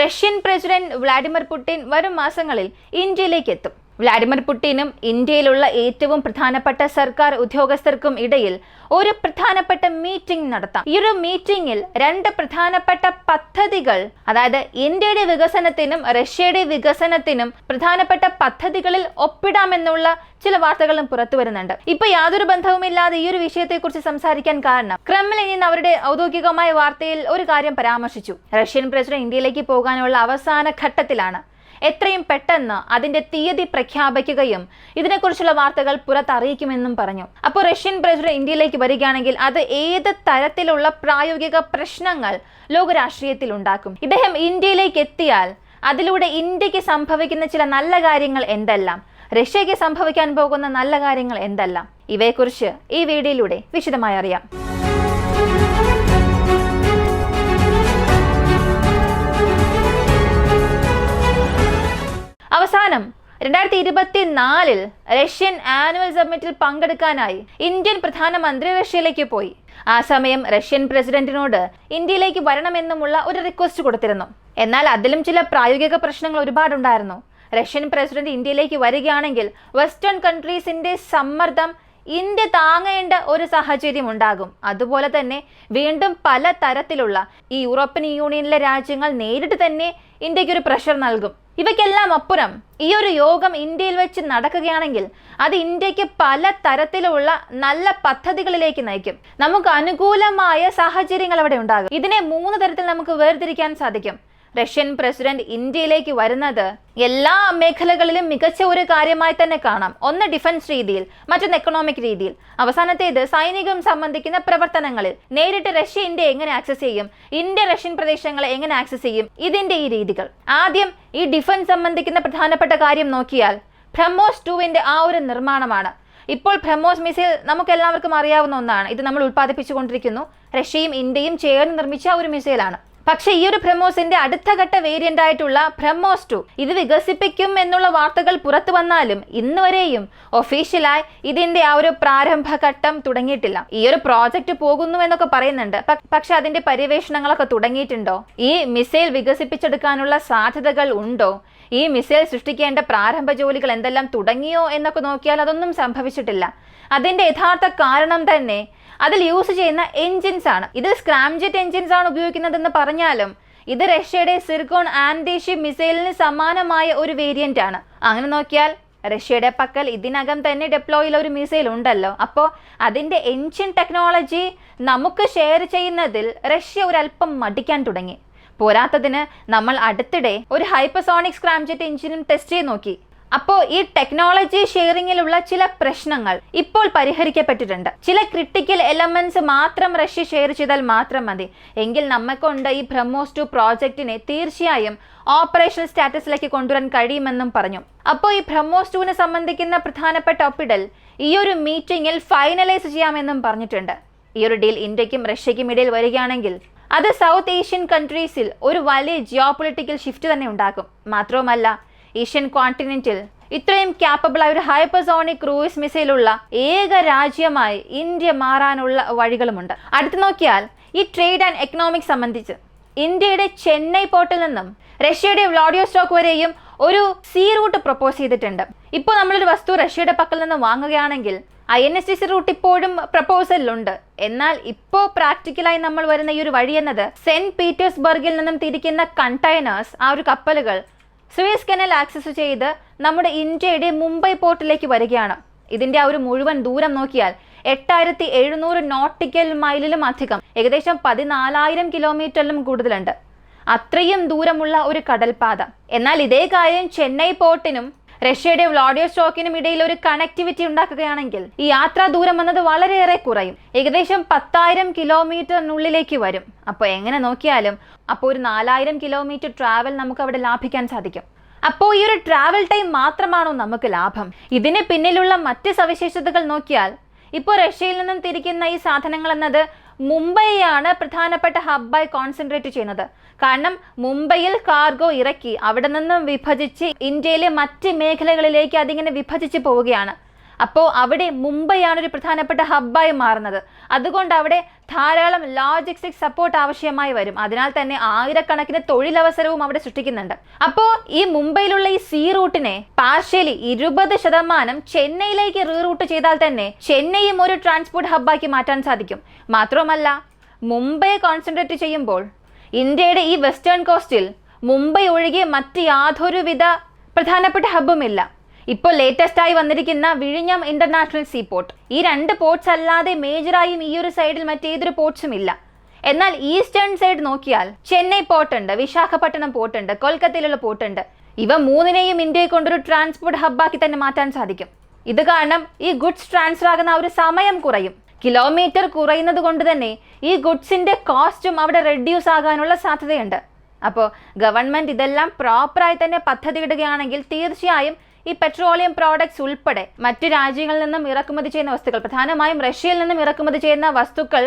Russian president Vladimir Putin വരും മാസങ്ങളിൽ ഇന്ത്യയിലേക്ക് എത്തും. വ്ളാഡിമിർ പുടിനും ഇന്ത്യയിലുള്ള ഏറ്റവും പ്രധാനപ്പെട്ട സർക്കാർ ഉദ്യോഗസ്ഥർക്കും ഇടയിൽ ഒരു പ്രധാനപ്പെട്ട മീറ്റിംഗ് നടത്താം. ഈ ഒരു മീറ്റിംഗിൽ രണ്ട് പ്രധാനപ്പെട്ട പദ്ധതികൾ, അതായത് ഇന്ത്യയുടെ വികസനത്തിനും റഷ്യയുടെ വികസനത്തിനും പ്രധാനപ്പെട്ട പദ്ധതികളിൽ ഒപ്പിടാമെന്നുള്ള ചില വാർത്തകളും പുറത്തു വരുന്നുണ്ട്. ഇപ്പൊ യാതൊരു ബന്ധവുമില്ലാതെ ഈ ഒരു വിഷയത്തെക്കുറിച്ച് സംസാരിക്കാൻ കാരണം ക്രെംലിൻ ഇന്ന് അവരുടെ ഔദ്യോഗികമായ വാർത്തയിൽ ഒരു കാര്യം പരാമർശിച്ചു. റഷ്യൻ പ്രസിഡന്റ് ഇന്ത്യയിലേക്ക് പോകാനുള്ള അവസാന ഘട്ടത്തിലാണ്. എത്രയും പെട്ടെന്ന് അതിന്റെ തീയതി പ്രഖ്യാപിക്കുകയും ഇതിനെക്കുറിച്ചുള്ള വാർത്തകൾ പുറത്തറിയിക്കുമെന്നും പറഞ്ഞു. അപ്പോൾ റഷ്യൻ പ്രസിഡന്റ് ഇന്ത്യയിലേക്ക് വരികയാണെങ്കിൽ അത് ഏത് തരത്തിലുള്ള പ്രായോഗിക പ്രശ്നങ്ങൾ ലോകരാഷ്ട്രീയത്തിൽ ഉണ്ടാക്കും? ഇദ്ദേഹം ഇന്ത്യയിലേക്ക് എത്തിയാൽ അതിലൂടെ ഇന്ത്യക്ക് സംഭവിക്കുന്ന ചില നല്ല കാര്യങ്ങൾ എന്തെല്ലാം, റഷ്യക്ക് സംഭവിക്കാൻ പോകുന്ന നല്ല കാര്യങ്ങൾ എന്തെല്ലാം, ഇവയെക്കുറിച്ച് ഈ വീഡിയോയിലൂടെ വിശദമായി അറിയാം. അവസാനം 2024 റഷ്യൻ ആനുവൽ സമ്മിറ്റിൽ പങ്കെടുക്കാനായി ഇന്ത്യൻ പ്രധാനമന്ത്രി റഷ്യയിലേക്ക് പോയി. ആ സമയം റഷ്യൻ പ്രസിഡന്റിനോട് ഇന്ത്യയിലേക്ക് വരണമെന്നുമുള്ള ഒരു റിക്വസ്റ്റ് കൊടുത്തിരുന്നു. എന്നാൽ അതിലും ചില പ്രായോഗിക പ്രശ്നങ്ങൾ ഒരുപാടുണ്ടായിരുന്നു. റഷ്യൻ പ്രസിഡന്റ് ഇന്ത്യയിലേക്ക് വരികയാണെങ്കിൽ വെസ്റ്റേൺ കൺട്രീസിന്റെ സമ്മർദ്ദം ഇന്ത്യ താങ്ങേണ്ട ഒരു സാഹചര്യം ഉണ്ടാകും. അതുപോലെ തന്നെ വീണ്ടും പല തരത്തിലുള്ള ഈ യൂറോപ്യൻ യൂണിയനിലെ രാജ്യങ്ങൾ നേരിട്ട് തന്നെ ഇന്ത്യക്ക് ഒരു പ്രഷർ നൽകും. ഇവയ്ക്കെല്ലാം അപ്പുറം ഈ ഒരു യോഗം ഇന്ത്യയിൽ വെച്ച് നടക്കുകയാണെങ്കിൽ അത് ഇന്ത്യക്ക് പല തരത്തിലുള്ള നല്ല പദ്ധതികളിലേക്ക് നയിക്കും. നമുക്ക് അനുകൂലമായ സാഹചര്യങ്ങൾ അവിടെ ഉണ്ടാകും. ഇതിനെ 3 തരത്തിൽ നമുക്ക് വേർതിരിക്കാൻ സാധിക്കും. റഷ്യൻ പ്രസിഡന്റ് ഇന്ത്യയിലേക്ക് വരുന്നത് എല്ലാ മേഖലകളിലും മികച്ച ഒരു കാര്യമായി തന്നെ കാണാം. ഒന്ന് ഡിഫൻസ് രീതിയിൽ, മറ്റൊന്ന് എക്കണോമിക് രീതിയിൽ, അവസാനത്തേത് സൈനികം സംബന്ധിക്കുന്ന പ്രവർത്തനങ്ങളിൽ. നേരിട്ട് റഷ്യ ഇന്ത്യ എങ്ങനെ ആക്സസ് ചെയ്യും, ഇന്ത്യ റഷ്യൻ പ്രദേശങ്ങളെ എങ്ങനെ ആക്സസ് ചെയ്യും, ഇതിന്റെ ഈ രീതികൾ. ആദ്യം ഈ ഡിഫൻസ് സംബന്ധിക്കുന്ന പ്രധാനപ്പെട്ട കാര്യം നോക്കിയാൽ ബ്രഹ്മോസ് 2 ആ ഒരു നിർമ്മാണമാണ്. ഇപ്പോൾ ബ്രഹ്മോസ് മിസൈൽ നമുക്ക് എല്ലാവർക്കും അറിയാവുന്ന ഒന്നാണ്. ഇത് നമ്മൾ ഉൽപ്പാദിപ്പിച്ചുകൊണ്ടിരിക്കുന്നു. റഷ്യയും ഇന്ത്യയും ചേർന്ന് നിർമ്മിച്ച ഒരു മിസൈലാണ്. പക്ഷേ ഈ ഒരു ബ്രഹ്മോസിന്റെ അടുത്ത ഘട്ട വേരിയന്റ് ആയിട്ടുള്ള ബ്രഹ്മോസ് 2 ഇത് വികസിപ്പിക്കും എന്നുള്ള വാർത്തകൾ പുറത്തു വന്നാലും ഇന്ന് വരെയും ഒഫീഷ്യലായി ഇതിന്റെ ആ ഒരു പ്രാരംഭഘട്ടം തുടങ്ങിയിട്ടില്ല. ഈ ഒരു പ്രോജക്റ്റ് പോകുന്നു എന്നൊക്കെ പറയുന്നുണ്ട്. പക്ഷെ അതിന്റെ പര്യവേഷണങ്ങളൊക്കെ തുടങ്ങിയിട്ടുണ്ടോ? ഈ മിസൈൽ വികസിപ്പിച്ചെടുക്കാനുള്ള സാധ്യതകൾ ഉണ്ടോ? ഈ മിസൈൽ സൃഷ്ടിക്കേണ്ട പ്രാരംഭ ജോലികൾ എന്തെല്ലാം തുടങ്ങിയോ എന്നൊക്കെ നോക്കിയാൽ അതൊന്നും സംഭവിച്ചിട്ടില്ല. അതിന്റെ യഥാർത്ഥ കാരണം തന്നെ അതിൽ യൂസ് ചെയ്യുന്ന എൻജിൻസ് ആണ്. ഇതിൽ സ്ക്രാംജെറ്റ് എൻജിൻസ് ആണ് ഉപയോഗിക്കുന്നതെന്ന് പറഞ്ഞാലും ഇത് റഷ്യയുടെ സിർക്കോൺ ആന്റി ഷിപ്പ് മിസൈലിന് സമാനമായ ഒരു വേരിയന്റ് ആണ്. അങ്ങനെ നോക്കിയാൽ റഷ്യയുടെ പക്കൽ ഇതിനകം തന്നെ ഡെപ്ലോയിൽ ഒരു മിസൈൽ ഉണ്ടല്ലോ. അപ്പോൾ അതിന്റെ എൻജിൻ ടെക്നോളജി നമുക്ക് ഷെയർ ചെയ്യുന്നതിൽ റഷ്യ ഒരല്പം മടിക്കാൻ തുടങ്ങി. പോരാത്തതിന് നമ്മൾ അടുത്തിടെ ഒരു ഹൈപ്പർസോണിക് സ്ക്രാംജെറ്റ് എൻജിനും ടെസ്റ്റ് ചെയ്ത് നോക്കി. അപ്പോൾ ഈ ടെക്നോളജി ഷെയറിങ്ങിലുള്ള ചില പ്രശ്നങ്ങൾ ഇപ്പോൾ പരിഹരിക്കപ്പെട്ടിട്ടുണ്ട്. ചില ക്രിട്ടിക്കൽ എലമെന്റ്സ് മാത്രം റഷ്യ ഷെയർ ചെയ്താൽ മാത്രം മതി എങ്കിൽ നമ്മക്കൊണ്ട് ഈ ബ്രഹ്മോസ് 2 പ്രോജക്റ്റിനെ തീർച്ചയായും ഓപ്പറേഷണൽ സ്റ്റാറ്റസിലേക്ക് കൊണ്ടുവരാൻ കഴിയുമെന്നും പറഞ്ഞു. അപ്പോൾ ഈ ബ്രഹ്മോസ് 2 സംബന്ധിക്കുന്ന പ്രധാനപ്പെട്ട ഒപ്പിടൽ ഈ ഒരു മീറ്റിംഗിൽ ഫൈനലൈസ് ചെയ്യാമെന്നും പറഞ്ഞിട്ടുണ്ട്. ഈ ഒരു ഡീൽ ഇന്ത്യക്കും റഷ്യക്കും ഇടയിൽ വരികയാണെങ്കിൽ അത് സൗത്ത് ഏഷ്യൻ കൺട്രീസിൽ ഒരു വലിയ ജിയോ പൊളിറ്റിക്കൽ ഷിഫ്റ്റ് തന്നെ ഉണ്ടാക്കും. മാത്രവുമല്ല ഏഷ്യൻ കോണ്ടിനെന്റിൽ ഇത്രയും ക്യാപ്പബിൾ ആയ ഒരു ഹൈപ്പർസോണിക് ക്രൂയിസ് മിസൈൽ ഉള്ള ഏക രാജ്യമായി ഇന്ത്യ മാറാനുള്ള വഴികളുമുണ്ട്. അടുത്ത് നോക്കിയാൽ ഈ ട്രേഡ് ആൻഡ് എക്കണോമിക്സ് സംബന്ധിച്ച് ഇന്ത്യയുടെ ചെന്നൈ പോർട്ടിൽ നിന്നും റഷ്യയുടെ വ്ളാഡിവോസ്റ്റോക്ക് വരെയും ഒരു സീ റൂട്ട് പ്രപ്പോസ് ചെയ്തിട്ടുണ്ട്. ഇപ്പോൾ നമ്മളൊരു വസ്തു റഷ്യയുടെ പക്കൽ നിന്ന് വാങ്ങുകയാണെങ്കിൽ INSTC റൂട്ട് ഇപ്പോഴും പ്രപ്പോസലിലുണ്ട്. എന്നാൽ ഇപ്പോൾ പ്രാക്ടിക്കലായി നമ്മൾ വരുന്ന ഈ ഒരു വഴി എന്നത് സെന്റ് പീറ്റേഴ്സ്ബർഗിൽ നിന്നും തിരിക്കുന്ന കണ്ടെയ്നേഴ്സ്, ആ ഒരു കപ്പലുകൾ സൂയസ് കനാൽ ആക്സസ് ചെയ്ത് നമ്മുടെ ഇന്ത്യയുടെ മുംബൈ പോർട്ടിലേക്ക് വരികയാണ്. ഇതിന്റെ ആ ഒരു മുഴുവൻ ദൂരം നോക്കിയാൽ 8700 നോട്ടിക്കൽ മൈലിലും അധികം, ഏകദേശം 14,000 കിലോമീറ്ററിലും കൂടുതലുണ്ട്. അത്രയും ദൂരമുള്ള ഒരു കടൽപാത. എന്നാൽ ഇതേ കാര്യം ചെന്നൈ പോർട്ടിനും റഷ്യയുടെ വ്ളാഡിവോസ്റ്റോക്കിനും ഇടയിൽ ഒരു കണക്ടിവിറ്റി ഉണ്ടാക്കുകയാണെങ്കിൽ ഈ യാത്രാ ദൂരം എന്നത് വളരെയേറെ കുറയും. ഏകദേശം 10,000 കിലോമീറ്ററിനുള്ളിലേക്ക് വരും. അപ്പോൾ എങ്ങനെ നോക്കിയാലും അപ്പോൾ ഒരു 4,000 കിലോമീറ്റർ ട്രാവൽ നമുക്ക് അവിടെ ലാഭിക്കാൻ സാധിക്കും. അപ്പോൾ ഈ ഒരു ട്രാവൽ ടൈം മാത്രമാണോ നമുക്ക് ലാഭം? ഇതിന് പിന്നിലുള്ള മറ്റ് സവിശേഷതകൾ നോക്കിയാൽ ഇപ്പോൾ റഷ്യയിൽ നിന്നും തിരിക്കുന്ന ഈ സാധനങ്ങൾ എന്നത് മുംബൈയാണ് പ്രധാനപ്പെട്ട ഹബ്ബായി കോൺസെൻട്രേറ്റ് ചെയ്യുന്നത്. കാരണം മുംബൈയിൽ കാർഗോ ഇറക്കി അവിടെ നിന്നും വിഭജിച്ച് ഇന്ത്യയിലെ മറ്റ് മേഖലകളിലേക്ക് അതിങ്ങനെ വിഭജിച്ച് പോവുകയാണ്. അപ്പോൾ അവിടെ മുംബൈയാണ് ഒരു പ്രധാനപ്പെട്ട ഹബ്ബായി മാറുന്നത്. അതുകൊണ്ട് അവിടെ ധാരാളം ലോജിസ്റ്റിക് സപ്പോർട്ട് ആവശ്യമായി വരും. അതിനാൽ തന്നെ ആയിരക്കണക്കിന് തൊഴിലവസരവും അവിടെ സൃഷ്ടിക്കുന്നുണ്ട്. അപ്പോൾ ഈ മുംബൈയിലുള്ള ഈ സീ റൂട്ടിനെ പാർഷ്യലി 20% ചെന്നൈയിലേക്ക് റീറൂട്ട് ചെയ്താൽ തന്നെ ചെന്നൈയും ഒരു ട്രാൻസ്പോർട്ട് ഹബ്ബാക്കി മാറ്റാൻ സാധിക്കും. മാത്രമല്ല, മുംബൈ കോൺസെൻട്രേറ്റ് ചെയ്യുമ്പോൾ ഇന്ത്യയുടെ ഈ വെസ്റ്റേൺ കോസ്റ്റിൽ മുംബൈ ഒഴികെ മറ്റ് യാതൊരുവിധ പ്രധാനപ്പെട്ട ഹബ്ബുമില്ല. ഇപ്പോൾ ലേറ്റസ്റ്റ് ആയി വന്നിരിക്കുന്ന വിഴിഞ്ഞം ഇന്റർനാഷണൽ സീ പോർട്ട്, ഈ 2 പോർട്ട്സ് അല്ലാതെ മേജറായും ഈ ഒരു സൈഡിൽ മറ്റേതൊരു പോർട്ട്സും ഇല്ല. എന്നാൽ ഈസ്റ്റേൺ സൈഡ് നോക്കിയാൽ ചെന്നൈ പോർട്ട് ഉണ്ട്, വിശാഖപട്ടണം പോർട്ട് ഉണ്ട്, കൊൽക്കത്തയിലുള്ള പോർട്ട് ഉണ്ട്. ഇവ 3നെയും ഇന്ത്യയെ കൊണ്ടൊരു ട്രാൻസ്പോർട്ട് ഹബ്ബാക്കി തന്നെ മാറ്റാൻ സാധിക്കും. ഇത് കാരണം ഈ ഗുഡ്സ് ട്രാൻസ്ഫർ ആകുന്ന ഒരു സമയം കുറയും. കിലോമീറ്റർ കുറയുന്നത് കൊണ്ട് തന്നെ ഈ ഗുഡ്സിന്റെ കോസ്റ്റും അവിടെ റെഡ്യൂസ് ആകാനുള്ള സാധ്യതയുണ്ട്. അപ്പോൾ ഗവൺമെന്റ് ഇതെല്ലാം പ്രോപ്പറായി തന്നെ പദ്ധതിയിടുകയാണെങ്കിൽ തീർച്ചയായും ഈ പെട്രോളിയം പ്രോഡക്ട്സ് ഉൾപ്പെടെ മറ്റു രാജ്യങ്ങളിൽ നിന്നും ഇറക്കുമതി ചെയ്യുന്ന വസ്തുക്കൾ, പ്രധാനമായും റഷ്യയിൽ നിന്നും ഇറക്കുമതി ചെയ്യുന്ന വസ്തുക്കൾ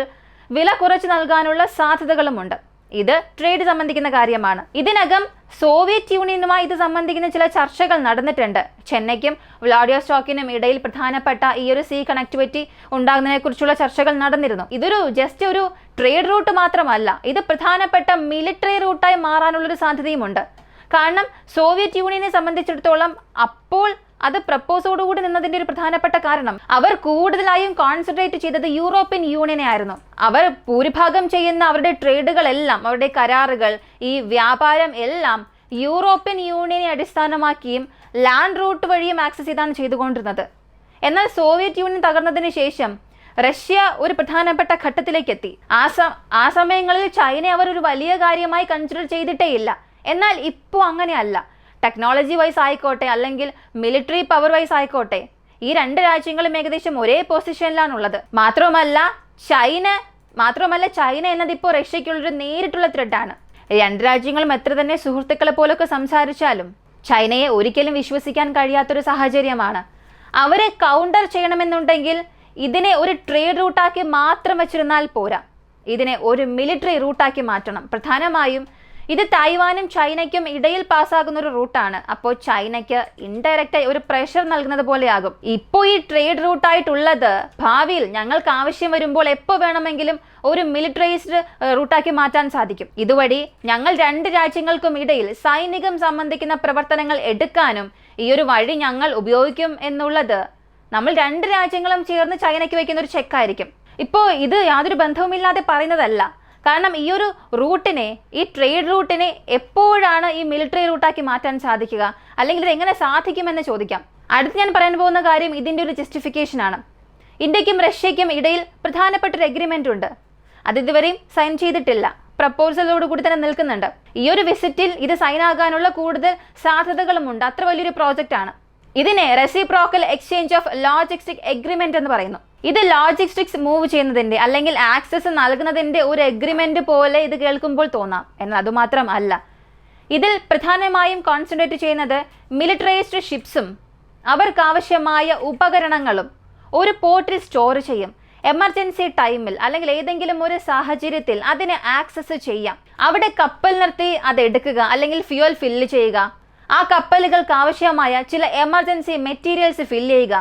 വില കുറച്ച് നൽകാനുള്ള സാധ്യതകളുമുണ്ട്. ഇത് ട്രേഡ് സംബന്ധിക്കുന്ന കാര്യമാണ്. ഇതിനകം സോവിയറ്റ് യൂണിയനുമായി ഇത് സംബന്ധിക്കുന്ന ചില ചർച്ചകൾ നടന്നിട്ടുണ്ട്. ചെന്നൈക്കും വ്ളാഡിവോസ്റ്റോക്കിനും ഇടയിൽ പ്രധാനപ്പെട്ട ഈ ഒരു സീ കണക്ടിവിറ്റി ഉണ്ടാകുന്നതിനെ കുറിച്ചുള്ള ചർച്ചകൾ നടന്നിരുന്നു. ഇതൊരു ജസ്റ്റ് ഒരു ട്രേഡ് റൂട്ട് മാത്രമല്ല, ഇത് പ്രധാനപ്പെട്ട മിലിറ്ററി റൂട്ടായി മാറാനുള്ളൊരു സാധ്യതയുമുണ്ട്. കാരണം സോവിയറ്റ് യൂണിയനെ സംബന്ധിച്ചിടത്തോളം അപ്പോൾ അത് പ്രപ്പോസോടുകൂടി നിന്നതിന്റെ ഒരു പ്രധാനപ്പെട്ട കാരണം അവർ കൂടുതലായും കോൺസെൻട്രേറ്റ് ചെയ്തത് യൂറോപ്യൻ യൂണിയനെ ആയിരുന്നു. അവർ ഭൂരിഭാഗം ചെയ്യുന്ന അവരുടെ ട്രേഡുകളെല്ലാം, അവരുടെ കരാറുകൾ, ഈ വ്യാപാരം എല്ലാം യൂറോപ്യൻ യൂണിയനെ അടിസ്ഥാനമാക്കിയും ലാൻഡ് റൂട്ട് വഴിയും ആക്സസ് ചെയ്താണ് ചെയ്തുകൊണ്ടിരുന്നത്. എന്നാൽ സോവിയറ്റ് യൂണിയൻ തകർന്നതിന് ശേഷം റഷ്യ ഒരു പ്രധാനപ്പെട്ട ഘട്ടത്തിലേക്ക് എത്തി. ആ സമയങ്ങളിൽ ചൈനയെ അവർ ഒരു വലിയ കാര്യമായി കൺസിഡർ ചെയ്തിട്ടേ ഇല്ല. എന്നാൽ ഇപ്പോൾ അങ്ങനെയല്ല. ടെക്നോളജി വൈസ് ആയിക്കോട്ടെ, അല്ലെങ്കിൽ മിലിറ്ററി പവർ വൈസ് ആയിക്കോട്ടെ, ഈ 2 രാജ്യങ്ങളും ഏകദേശം ഒരേ പൊസിഷനിലാണുള്ളത്. മാത്രമല്ല ചൈന എന്നതിപ്പോൾ റഷ്യയ്ക്കുള്ളൊരു നേരിട്ടുള്ള ത്രെഡാണ്. 2 രാജ്യങ്ങളും എത്ര തന്നെ സുഹൃത്തുക്കളെ പോലൊക്കെ സംസാരിച്ചാലും ചൈനയെ ഒരിക്കലും വിശ്വസിക്കാൻ കഴിയാത്തൊരു സാഹചര്യമാണ്. അവരെ കൗണ്ടർ ചെയ്യണമെന്നുണ്ടെങ്കിൽ ഇതിനെ ഒരു ട്രേഡ് റൂട്ടാക്കി മാത്രം വെച്ചിരുന്നാൽ പോരാ, ഇതിനെ ഒരു മിലിറ്ററി റൂട്ടാക്കി മാറ്റണം. പ്രധാനമായും ഇത് തായ്വാനും ചൈനയ്ക്കും ഇടയിൽ പാസ്സാകുന്ന ഒരു റൂട്ടാണ്. അപ്പോൾ ചൈനയ്ക്ക് ഇൻഡയറക്റ്റായി ഒരു പ്രഷർ നൽകുന്നത് പോലെയാകും. ഇപ്പോൾ ഈ ട്രേഡ് റൂട്ടായിട്ടുള്ളത് ഭാവിയിൽ ഞങ്ങൾക്ക് ആവശ്യം വരുമ്പോൾ എപ്പോൾ വേണമെങ്കിലും ഒരു മിലിറ്ററൈസ്ഡ് റൂട്ടാക്കി മാറ്റാൻ സാധിക്കും. ഇതുവഴി ഞങ്ങൾ 2 രാജ്യങ്ങൾക്കും ഇടയിൽ സൈനികം സംബന്ധിക്കുന്ന പ്രവർത്തനങ്ങൾ എടുക്കാനും ഈ ഒരു വഴി ഞങ്ങൾ ഉപയോഗിക്കും എന്നുള്ളത് നമ്മൾ 2 രാജ്യങ്ങളും ചേർന്ന് ചൈനയ്ക്ക് വയ്ക്കുന്ന ഒരു ചെക്കായിരിക്കും. ഇപ്പോൾ ഇത് യാതൊരു ബന്ധവുമില്ലാതെ പറയുന്നതല്ല. കാരണം ഈ ഒരു റൂട്ടിനെ, ഈ ട്രേഡ് റൂട്ടിനെ എപ്പോഴാണ് ഈ മിലിറ്ററി റൂട്ടാക്കി മാറ്റാൻ സാധിക്കുക, അല്ലെങ്കിൽ ഇത് എങ്ങനെ സാധിക്കുമെന്ന് ചോദിക്കാം. അടുത്ത് ഞാൻ പറയാൻ പോകുന്ന കാര്യം ഇതിൻ്റെ ഒരു ജസ്റ്റിഫിക്കേഷൻ ആണ്. ഇന്ത്യക്കും റഷ്യയ്ക്കും ഇടയിൽ പ്രധാനപ്പെട്ട ഒരു എഗ്രിമെന്റ് ഉണ്ട്. അത് ഇതുവരെയും സൈൻ ചെയ്തിട്ടില്ല, പ്രപ്പോസലോട് കൂടി തന്നെ നിൽക്കുന്നുണ്ട്. ഈ ഒരു വിസിറ്റിൽ ഇത് സൈൻ ആകാനുള്ള കൂടുതൽ സാധ്യതകളുമുണ്ട്. അത്ര വലിയൊരു പ്രോജക്റ്റ് ആണ്. ഇതിനെ reciprocal exchange of logistic agreement എന്ന് പറയുന്നു. ഇത് ലോജിസ്റ്റിക്സ് മൂവ് ചെയ്യുന്നതിന്റെ അല്ലെങ്കിൽ ആക്സസ് നൽകുന്നതിന്റെ ഒരു എഗ്രിമെന്റ് പോലെ ഇത് കേൾക്കുമ്പോൾ തോന്നാം. എന്നാൽ അതുമാത്രം അല്ല. ഇതിൽ പ്രധാനമായും കോൺസെൻട്രേറ്റ് ചെയ്യുന്നത് മിലിറ്ററൈസ്ഡ് ഷിപ്സും അവർക്കാവശ്യമായ ഉപകരണങ്ങളും ഒരു പോർട്ടിൽ സ്റ്റോർ ചെയ്യും. എമർജൻസി ടൈമിൽ അല്ലെങ്കിൽ ഏതെങ്കിലും ഒരു സാഹചര്യത്തിൽ അതിനെ ആക്സസ് ചെയ്യാം. അവിടെ കപ്പൽ നിർത്തി അത് എടുക്കുക, അല്ലെങ്കിൽ ഫ്യൂവൽ ഫില്ല് ചെയ്യുക, ആ കപ്പലുകൾക്ക് ആവശ്യമായ ചില എമർജൻസി മെറ്റീരിയൽസ് ഫില്ല് ചെയ്യുക.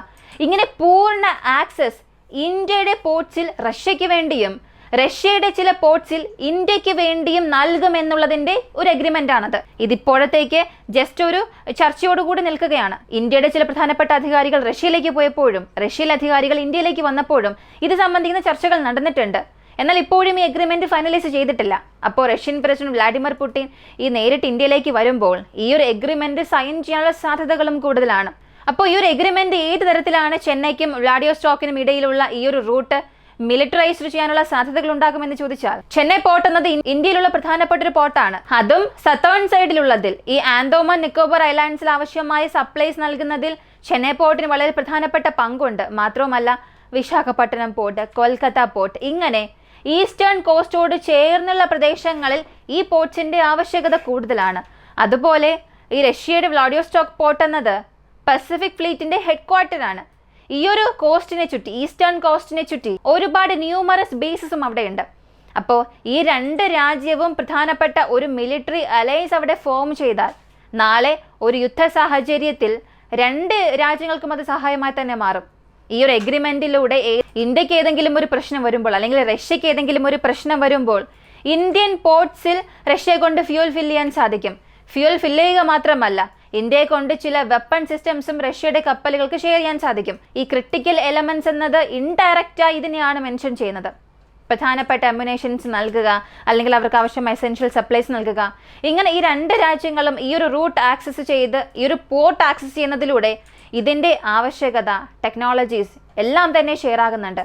ഇങ്ങനെ പൂർണ്ണ ആക്സസ് ഇന്ത്യയുടെ പോർട്സിൽ റഷ്യയ്ക്ക് വേണ്ടിയും റഷ്യയുടെ ചില പോർട്സിൽ ഇന്ത്യക്ക് വേണ്ടിയും നൽകുമെന്നുള്ളതിന്റെ ഒരു എഗ്രിമെന്റ് ആണത്. ഇതിപ്പോഴത്തേക്ക് ജസ്റ്റ് ഒരു ചർച്ചയോടുകൂടി നിൽക്കുകയാണ്. ഇന്ത്യയുടെ ചില പ്രധാനപ്പെട്ട അധികാരികൾ റഷ്യയിലേക്ക് പോയപ്പോഴും റഷ്യയിലെ അധികാരികൾ ഇന്ത്യയിലേക്ക് വന്നപ്പോഴും ഇത് സംബന്ധിക്കുന്ന ചർച്ചകൾ നടന്നിട്ടുണ്ട്. എന്നാൽ ഇപ്പോഴും ഈ എഗ്രിമെന്റ് ഫൈനലൈസ് ചെയ്തിട്ടില്ല. അപ്പോൾ റഷ്യൻ പ്രസിഡന്റ് വ്ളാഡിമിർ പുടിൻ ഈ നേരിട്ട് ഇന്ത്യയിലേക്ക് വരുമ്പോൾ ഈ ഒരു എഗ്രിമെന്റ് സൈൻ ചെയ്യാനുള്ള സാധ്യതകളും കൂടുതലാണ്. അപ്പോൾ ഈ ഒരു എഗ്രിമെന്റ് ഏത് തരത്തിലാണ് ചെന്നൈക്കും വ്ളാഡിവോസ്റ്റോക്കിനും ഇടയിലുള്ള ഈ ഒരു റൂട്ട് മിലിറ്ററൈസ്ഡ് ചെയ്യാനുള്ള സാധ്യതകൾ ഉണ്ടാകുമെന്ന് ചോദിച്ചാൽ, ചെന്നൈ പോർട്ട് എന്നത് ഇന്ത്യയിലുള്ള പ്രധാനപ്പെട്ട ഒരു പോർട്ടാണ്. അതും സതേൺ സൈഡിലുള്ളതിൽ ഈ ആൻഡോമാൻ നിക്കോബാർ ഐലാൻഡ്സിൽ ആവശ്യമായ സപ്ലൈസ് നൽകുന്നതിൽ ചെന്നൈ പോർട്ടിന് വളരെ പ്രധാനപ്പെട്ട പങ്കുണ്ട്. മാത്രമല്ല വിശാഖപട്ടണം പോർട്ട്, കൊൽക്കത്ത പോർട്ട്, ഇങ്ങനെ ഈസ്റ്റേൺ കോസ്റ്റോട് ചേർന്നുള്ള പ്രദേശങ്ങളിൽ ഈ പോർട്സിന്റെ ആവശ്യകത കൂടുതലാണ്. അതുപോലെ ഈ റഷ്യയുടെ വ്ളാഡിവോസ്റ്റോക്ക് പോർട്ട് എന്നത് പസഫിക് ഫ്ലീറ്റിന്റെ ഹെഡ്ക്വാർട്ടർ ആണ്. ഈ ഒരു കോസ്റ്റിനെ ചുറ്റി, ഈസ്റ്റേൺ കോസ്റ്റിനെ ചുറ്റി ഒരുപാട് ന്യൂമറസ് ബേസസും അവിടെയുണ്ട്. അപ്പോൾ ഈ 2 രാജ്യവും പ്രധാനപ്പെട്ട ഒരു മിലിറ്ററി അലയൻസ് അവിടെ ഫോം ചെയ്താൽ നാളെ ഒരു യുദ്ധ സാഹചര്യത്തിൽ 2 രാജ്യങ്ങൾക്കും അത് സഹായമായി തന്നെ മാറും. ഈ ഒരു എഗ്രിമെന്റിലൂടെ ഇന്ത്യക്ക് ഏതെങ്കിലും ഒരു പ്രശ്നം വരുമ്പോൾ അല്ലെങ്കിൽ റഷ്യക്ക് ഏതെങ്കിലും ഒരു പ്രശ്നം വരുമ്പോൾ ഇന്ത്യൻ പോർട്സിൽ റഷ്യയെ കൊണ്ട് ഫ്യൂൽ ഫില്ല് ചെയ്യാൻ സാധിക്കും. ഫ്യൂൽ ഫില്ല് ചെയ്യുക മാത്രമല്ല, ഇന്ത്യയെ കൊണ്ട് ചില വെപ്പൺ സിസ്റ്റംസും റഷ്യയുടെ കപ്പലുകൾക്ക് ഷെയർ ചെയ്യാൻ സാധിക്കും. ഈ ക്രിട്ടിക്കൽ എലമെന്റ്സ് എന്നത് ഇൻഡയറക്റ്റായി ഇതിനെയാണ് മെൻഷൻ ചെയ്യുന്നത്. പ്രധാനപ്പെട്ട അമ്യുനേഷൻസ് നൽകുക, അല്ലെങ്കിൽ അവർക്ക് ആവശ്യമായ എസെൻഷ്യൽ സപ്ലൈസ് നൽകുക. ഇങ്ങനെ ഈ രണ്ട് രാജ്യങ്ങളും ഈ ഒരു റൂട്ട് ആക്സസ് ചെയ്ത് ഈ ഒരു പോർട്ട് ആക്സസ് ചെയ്യുന്നതിലൂടെ ഇതിൻ്റെ ആവശ്യകത, ടെക്നോളജീസ് എല്ലാം തന്നെ ഷെയർ ആകുന്നുണ്ട്.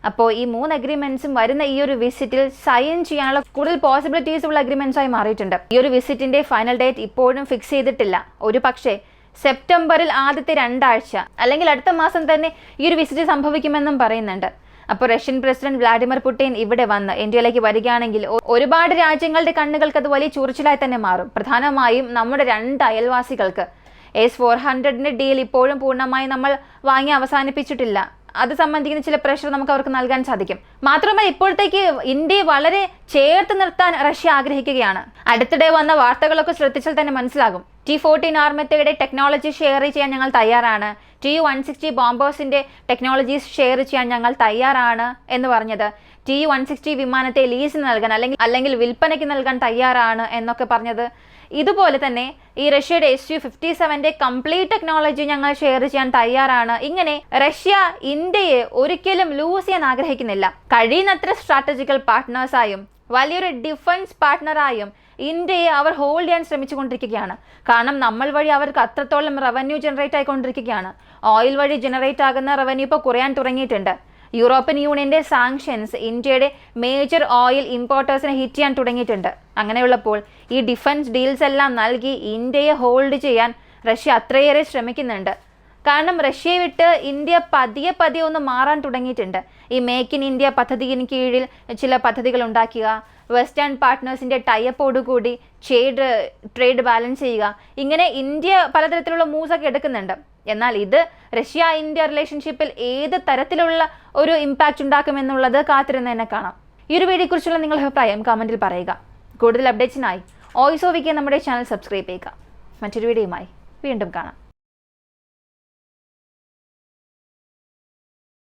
അപ്പോൾ ഈ 3 അഗ്രിമെന്റ്സും വരുന്ന ഈ ഒരു വിസിറ്റിൽ സൈൻ ചെയ്യാനുള്ള കൂടുതൽ പോസിബിലിറ്റീസ് ഉള്ള അഗ്രിമെന്റ്സ് ആയി മാറിയിട്ടുണ്ട്. ഈ ഒരു വിസിറ്റിന്റെ ഫൈനൽ ഡേറ്റ് ഇപ്പോഴും ഫിക്സ് ചെയ്തിട്ടില്ല. ഒരു പക്ഷേ സെപ്റ്റംബറിൽ ആദ്യത്തെ 2 ആഴ്ച അല്ലെങ്കിൽ അടുത്ത മാസം തന്നെ ഈ ഒരു വിസിറ്റ് സംഭവിക്കുമെന്നും പറയുന്നുണ്ട്. അപ്പോൾ റഷ്യൻ പ്രസിഡന്റ് വ്ളാഡിമിർ പുടിൻ ഇവിടെ വന്ന് ഇന്ത്യയിലേക്ക് വരികയാണെങ്കിൽ ഒരുപാട് രാജ്യങ്ങളുടെ കണ്ണുകൾക്ക് അത് വലിയ ചൊറിച്ചിലായി തന്നെ മാറും. പ്രധാനമായും നമ്മുടെ 2 അയൽവാസികൾക്ക് S-400 ഡീൽ ഇപ്പോഴും പൂർണ്ണമായി നമ്മൾ വാങ്ങി അവസാനിപ്പിച്ചിട്ടില്ല. അത് സംബന്ധിക്കുന്ന ചില പ്രഷർ നമുക്ക് അവർക്ക് നൽകാൻ സാധിക്കും. മാത്രമല്ല, ഇപ്പോഴത്തേക്ക് ഇന്ത്യയെ വളരെ ചേർത്ത് നിർത്താൻ റഷ്യ ആഗ്രഹിക്കുകയാണ്. അടുത്തിടെ വന്ന വാർത്തകളൊക്കെ ശ്രദ്ധിച്ചാൽ തന്നെ മനസ്സിലാകും. T-14 ആർമത്തയുടെ ടെക്നോളജി ഷെയർ ചെയ്യാൻ ഞങ്ങൾ തയ്യാറാണ്, Tu-160 ബോംബേഴ്സിന്റെ ടെക്നോളജീസ് ഷെയർ ചെയ്യാൻ ഞങ്ങൾ തയ്യാറാണ് എന്ന് പറഞ്ഞത്, Tu-160 വിമാനത്തെ ലീസിന് നൽകാൻ അല്ലെങ്കിൽ വിൽപ്പനയ്ക്ക് നൽകാൻ തയ്യാറാണ് എന്നൊക്കെ പറഞ്ഞത്. ഇതുപോലെ തന്നെ ഈ റഷ്യയുടെ Su-57ന്റെ കംപ്ലീറ്റ് ടെക്നോളജി ഞങ്ങൾ ഷെയർ ചെയ്യാൻ തയ്യാറാണ്. ഇങ്ങനെ റഷ്യ ഇന്ത്യയെ ഒരിക്കലും ലൂസ് ചെയ്യാൻ ആഗ്രഹിക്കുന്നില്ല. കഴിയുന്നത്ര സ്ട്രാറ്റജിക്കൽ പാർട്ട്നേഴ്സായും വലിയൊരു ഡിഫൻസ് പാർട്ട്ണറായും ഇന്ത്യയെ അവർ ഹോൾഡ് ചെയ്യാൻ ശ്രമിച്ചുകൊണ്ടിരിക്കുകയാണ്. കാരണം നമ്മൾ വഴി അവർക്ക് അത്രത്തോളം റവന്യൂ ജനറേറ്റ് ആയിക്കൊണ്ടിരിക്കുകയാണ്. ഓയിൽ വഴി ജനറേറ്റ് ആകുന്ന റവന്യൂ ഇപ്പോൾ കുറയാൻ തുടങ്ങിയിട്ടുണ്ട്. യൂറോപ്യൻ യൂണിയന്റെ സാങ്ഷൻസ് ഇന്ത്യയുടെ മേജർ ഓയിൽ ഇമ്പോർട്ടേഴ്സിനെ ഹിറ്റ് ചെയ്യാൻ തുടങ്ങിയിട്ടുണ്ട്. അങ്ങനെയുള്ളപ്പോൾ ഈ ഡിഫൻസ് ഡീൽസ് എല്ലാം നൽകി ഇന്ത്യയെ ഹോൾഡ് ചെയ്യാൻ റഷ്യ അത്രയേറെ ശ്രമിക്കുന്നുണ്ട്. കാരണം റഷ്യയെ വിട്ട് ഇന്ത്യ പതിയെ ഒന്ന് മാറാൻ തുടങ്ങിയിട്ടുണ്ട്. ഈ മേക്ക് ഇൻ ഇന്ത്യ പദ്ധതിക്ക് കീഴിൽ ചില പദ്ധതികൾ ഉണ്ടാക്കുക, വെസ്റ്റേൺ പാർട്ട്നേഴ്സിൻ്റെ ടൈപ്പോടുകൂടി ട്രേഡ് ബാലൻസ് ചെയ്യുക, ഇങ്ങനെ ഇന്ത്യ പലതരത്തിലുള്ള മൂവ്സൊക്കെ എടുക്കുന്നുണ്ട്. എന്നാൽ ഇത് റഷ്യ ഇന്ത്യ റിലേഷൻഷിപ്പിൽ ഏത് തരത്തിലുള്ള ഒരു ഇമ്പാക്റ്റ് ഉണ്ടാക്കുമെന്നുള്ളത് കാത്തിരുന്ന് തന്നെ കാണാം. ഈ ഒരു വീഡിയോയെക്കുറിച്ചുള്ള നിങ്ങളുടെ അഭിപ്രായം കമൻറ്റിൽ പറയുക. കൂടുതൽ അപ്ഡേറ്റ്സിനായി ഓയിസോവിക്ക് നമ്മുടെ ചാനൽ സബ്സ്ക്രൈബ് ചെയ്യുക. മറ്റൊരു വീഡിയോയുമായി വീണ്ടും കാണാം.